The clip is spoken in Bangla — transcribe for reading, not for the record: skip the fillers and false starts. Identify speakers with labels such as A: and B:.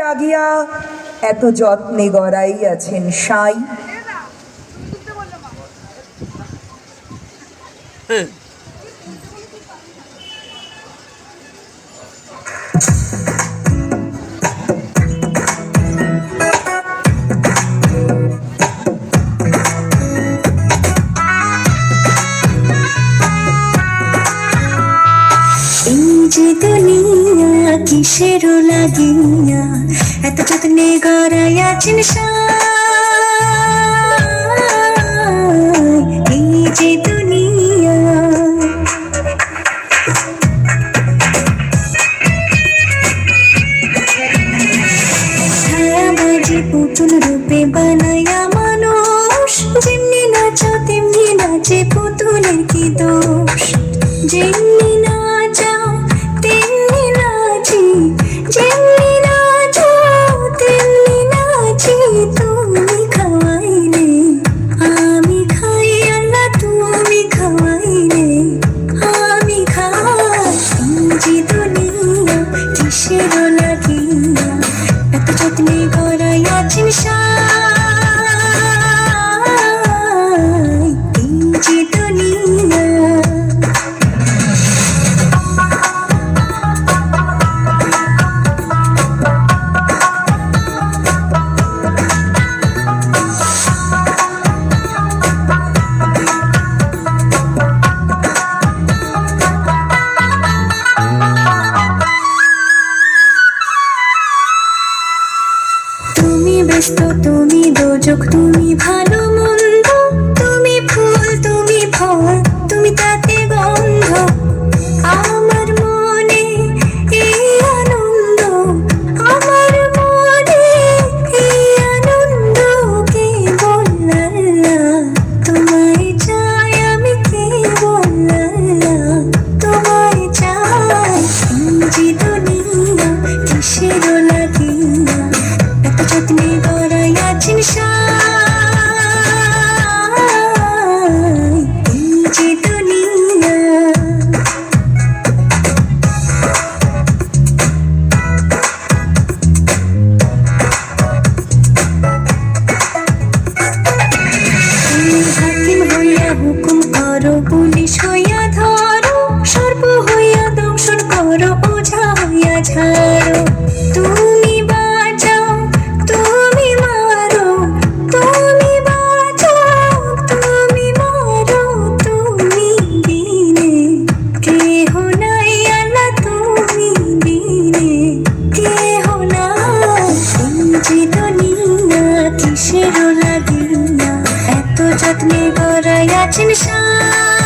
A: লাগিয়া এত যত্নে গড়াইয়াছেন সাই।
B: যে দুনিয়া কিসের লাগিয়া এত যত্নে গড়াইয়াছেন সাই। এই যে দুনিয়া ছায়া বাজে পুতুল রূপে বানাইয়া মানুষ, যেমনি নাচো তেমনি নাচে পুতুলের কি দোষ। যেমনি নাচাও তেমনি নাচি, যেমনি নাচাও তেমনি নাচি। তুমি খাওয়াইলে আমি খাই, আল্লাহ তুমি খাওয়াইলে আমি খাই। যে দুনিয়া কিসের লাগিয়া এত যত্নে গড়াইয়াছেন সাই। এই যে দুনিয়া ব্যস্ত, তুমি দোজক, তুমি ভালো মন্দ, তুমি ফুল তুমি ফল, তুমি তাতে গন্ধ। আমার মনে এই আনন্দ, আমার মনে এই আনন্দ। কেবল আল্লাহ তোমায় চাই, আমি কেবল আল্লাহ তোমায় চাই। যে দুনিয়া কিসের লাগিয়া এত যত্নে গড়াইয়াছেন সাই। এই যে দুনিয়া হাকিম হইয়া হুকুম করো, পুলিশ হইয়া ধরো, সর্প হইয়া দংশন করো, ওঝা হইয়া ঝাড়ো। তুমি বাঁচাও তুমি মারো, তুমি বাঁচাও তুমি মারো। তুমি বিনে কেহ নাই, আল্লাহ তুমি বিনে কেহ নাই। এই যে দুনিয়া কিসের লাগিয়া এত যত্নে গড়াইয়াছেন সাই।